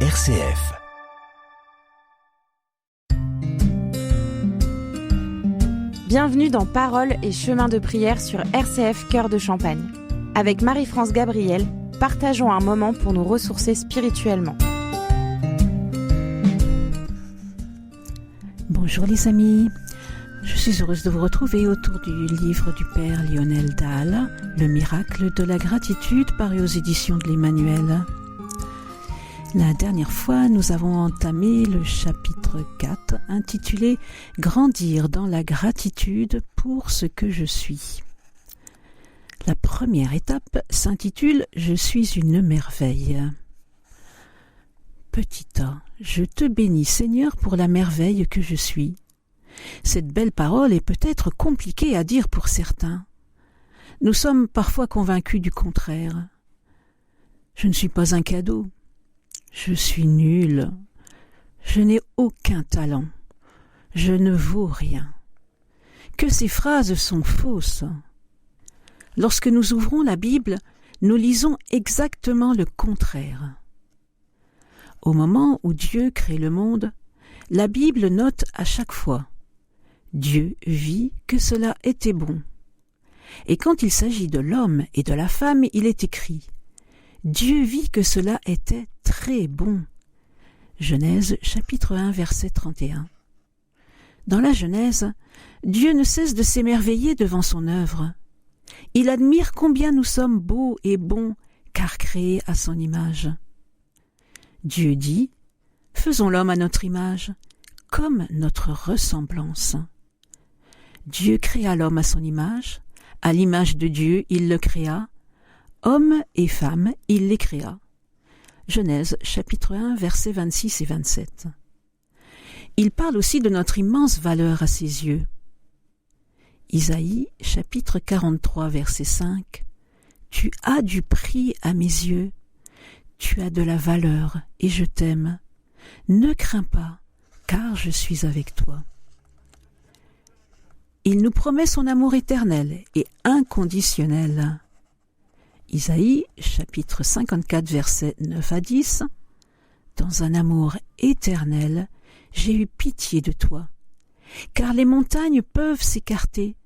RCF. Bienvenue dans Paroles et chemins de prière sur RCF Cœur de Champagne. Avec Marie-France Gabriel, partageons un moment pour nous ressourcer spirituellement. Bonjour les amis, je suis heureuse de vous retrouver autour du livre du Père Lionel Dahl, Le miracle de la gratitude, paru aux éditions de l'Emmanuel. La dernière fois, nous avons entamé le chapitre 4, intitulé « Grandir dans la gratitude pour ce que je suis ». La première étape s'intitule « Je suis une merveille ». Petit a, je te bénis Seigneur pour la merveille que je suis. Cette belle parole est peut-être compliquée à dire pour certains. Nous sommes parfois convaincus du contraire. Je ne suis pas un cadeau. Je suis nul. Je n'ai aucun talent. Je ne vaux rien. Que ces phrases sont fausses. Lorsque nous ouvrons la Bible, nous lisons exactement le contraire. Au moment où Dieu crée le monde, la Bible note à chaque fois « Dieu vit que cela était bon ». Et quand il s'agit de l'homme et de la femme, il est écrit « Dieu vit que cela était très bon ». Genèse chapitre 1 verset 31. Dans la Genèse, Dieu ne cesse de s'émerveiller devant son œuvre. Il admire combien nous sommes beaux et bons, car créés à son image. Dieu dit « Faisons l'homme à notre image, comme notre ressemblance ». Dieu créa l'homme à son image, à l'image de Dieu il le créa, homme et femme il les créa. Genèse chapitre 1 versets 26 et 27. Il parle aussi de notre immense valeur à ses yeux. Isaïe chapitre 43 verset 5. Tu as du prix à mes yeux, tu as de la valeur et je t'aime. Ne crains pas, car je suis avec toi. Il nous promet son amour éternel et inconditionnel. Isaïe, chapitre 54, versets 9 à 10. Dans un amour éternel, j'ai eu pitié de toi, car les montagnes peuvent s'écarter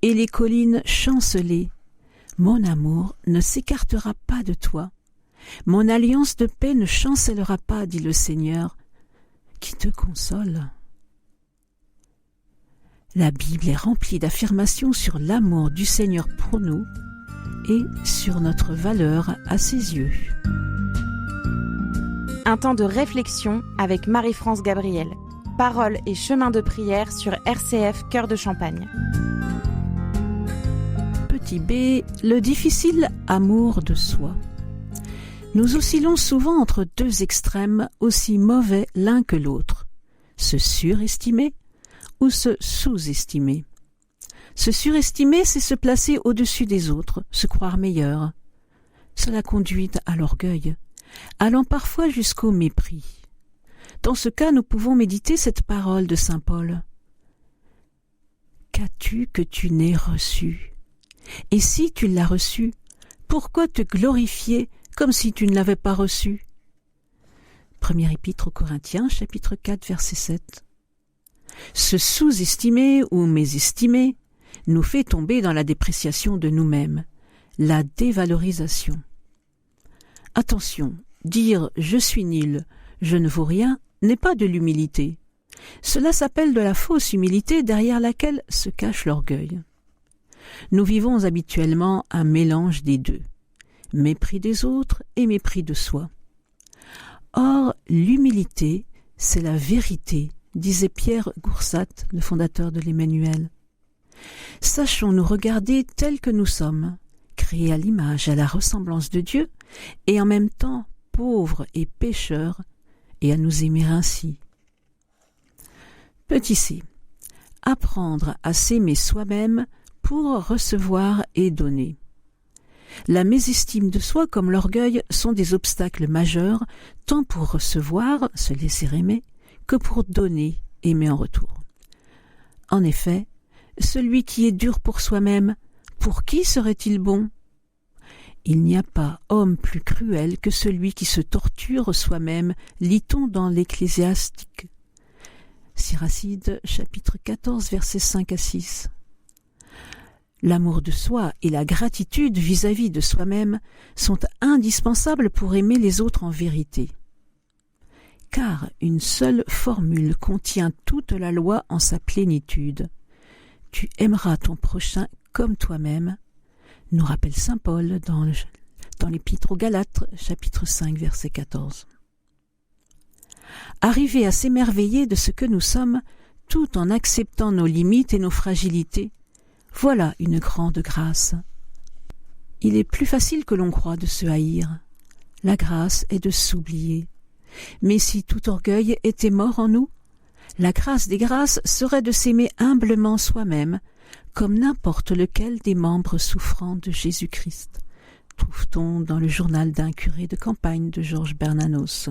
et les collines chanceler. Mon amour ne s'écartera pas de toi. Mon alliance de paix ne chancellera pas, dit le Seigneur, qui te console. La Bible est remplie d'affirmations sur l'amour du Seigneur pour nous et sur notre valeur à ses yeux. Un temps de réflexion avec Marie-France Gabriel. Paroles et chemins de prière sur RCF Cœur de Champagne. Petit b, le difficile amour de soi. Nous oscillons souvent entre deux extrêmes aussi mauvais l'un que l'autre, se surestimer ou se sous-estimer. Se surestimer, c'est se placer au-dessus des autres, se croire meilleur. Cela conduit à l'orgueil, allant parfois jusqu'au mépris. Dans ce cas, nous pouvons méditer cette parole de saint Paul. Qu'as-tu que tu n'aies reçu? Et si tu l'as reçu, pourquoi te glorifier comme si tu ne l'avais pas reçu? Première épître aux Corinthiens, chapitre 4, verset 7. Se sous-estimer ou mésestimer nous fait tomber dans la dépréciation de nous-mêmes, la dévalorisation. Attention, dire « je suis nul, je ne vaux rien » n'est pas de l'humilité. Cela s'appelle de la fausse humilité derrière laquelle se cache l'orgueil. Nous vivons habituellement un mélange des deux, mépris des autres et mépris de soi. Or, l'humilité, c'est la vérité, disait Pierre Goursat, le fondateur de l'Emmanuel. Sachons nous regarder tels que nous sommes, créés à l'image et à la ressemblance de Dieu, et en même temps pauvres et pécheurs, et à nous aimer ainsi. Petit c. Apprendre à s'aimer soi-même pour recevoir et donner. La mésestime de soi comme l'orgueil sont des obstacles majeurs, tant pour recevoir, se laisser aimer, que pour donner, aimer en retour. En effet, celui qui est dur pour soi-même, pour qui serait-il bon? Il n'y a pas homme plus cruel que celui qui se torture soi-même, lit-on dans l'Ecclésiastique. Siracide, chapitre 14, versets 5 à 6. L'amour de soi et la gratitude vis-à-vis de soi-même sont indispensables pour aimer les autres en vérité. Car une seule formule contient toute la loi en sa plénitude. Tu aimeras ton prochain comme toi-même, nous rappelle saint Paul dans l'Épître aux Galates, chapitre 5, verset 14. Arriver à s'émerveiller de ce que nous sommes, tout en acceptant nos limites et nos fragilités, voilà une grande grâce. Il est plus facile que l'on croit de se haïr. La grâce est de s'oublier. Mais si tout orgueil était mort en nous, la grâce des grâces serait de s'aimer humblement soi-même, comme n'importe lequel des membres souffrants de Jésus-Christ, trouve-t-on dans le journal d'un curé de campagne de Georges Bernanos.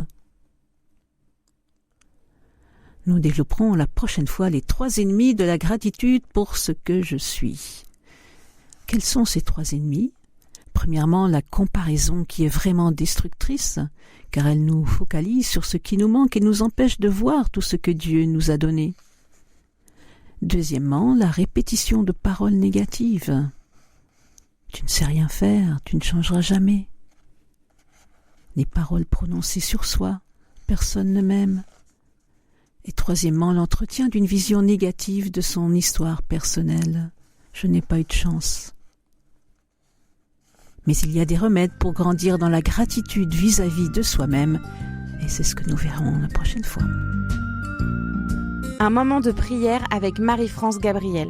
Nous développerons la prochaine fois les 3 ennemis de la gratitude pour ce que je suis. Quels sont ces 3 ennemis ? Premièrement, la comparaison qui est vraiment destructrice, car elle nous focalise sur ce qui nous manque et nous empêche de voir tout ce que Dieu nous a donné. Deuxièmement, la répétition de paroles négatives. Tu ne sais rien faire, tu ne changeras jamais. Les paroles prononcées sur soi, personne ne m'aime. Et troisièmement, l'entretien d'une vision négative de son histoire personnelle. Je n'ai pas eu de chance. Mais il y a des remèdes pour grandir dans la gratitude vis-à-vis de soi-même, et c'est ce que nous verrons la prochaine fois. Un moment de prière avec Marie-France Gabriel.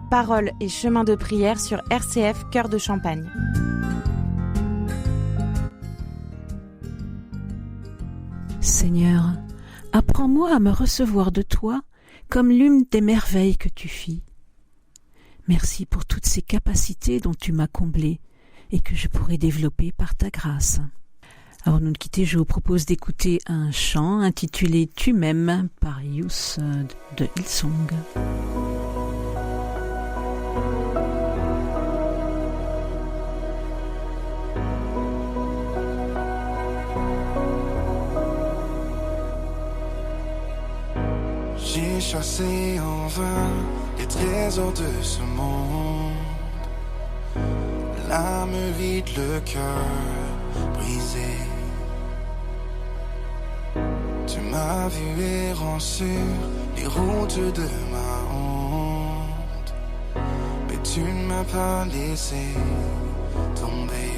Paroles et chemins de prière sur RCF Cœur de Champagne. Seigneur, apprends-moi à me recevoir de toi comme l'une des merveilles que tu fis. Merci pour toutes ces capacités dont tu m'as comblé et que je pourrai développer par ta grâce. Avant de nous quitter, je vous propose d'écouter un chant intitulé « Tu m'aimes » par Youss de Hillsong. J'ai chassé en vain les trésors de ce monde. L'âme vide, le cœur brisé. Tu m'as vu errant sur les routes de ma honte, mais tu ne m'as pas laissé tomber.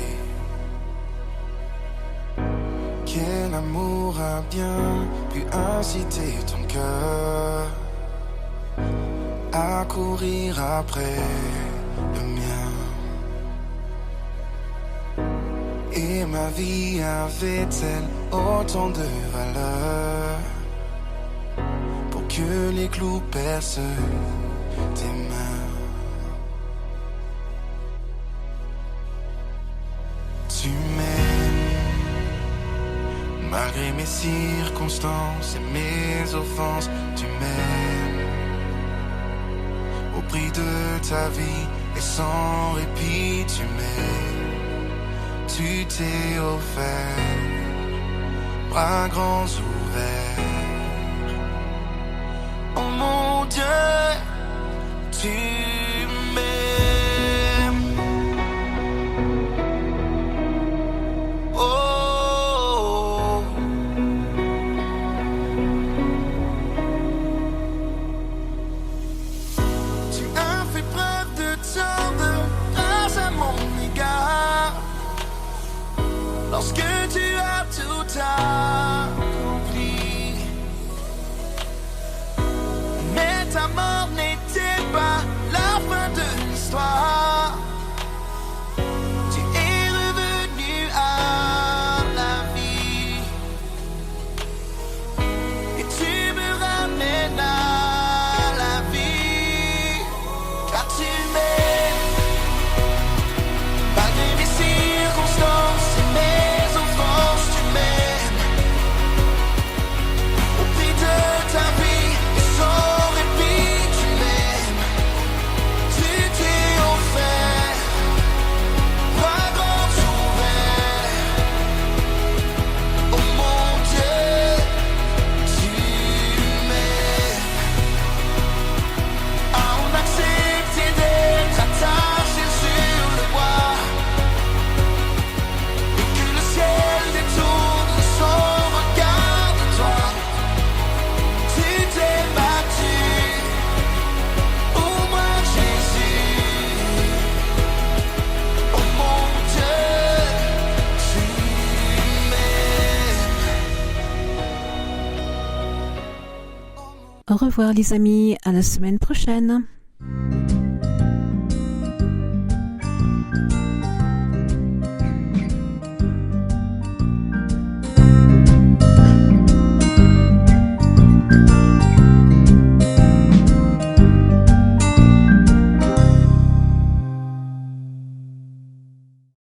Quel amour a bien pu inciter ton cœur à courir après le mien. Et ma vie avait-elle autant de valeur pour que les clous percent tes mains? Tu m'aimes malgré mes circonstances et mes offenses. Tu m'aimes au prix de ta vie et sans répit. Tu m'aimes. Tu t'es offert, bras grands ouverts. Oh mon Dieu, tu m'aimes. Oh, tu as fait preuve de tant de grâce à mon égard. Lorsque tu as tout accompli, mais ta mort n'était pas la fin de l'histoire. Tu es revenu à la vie et tu me ramènes à la vie, car tu m'aimes malgré mes circonstances. Au revoir les amis, à la semaine prochaine.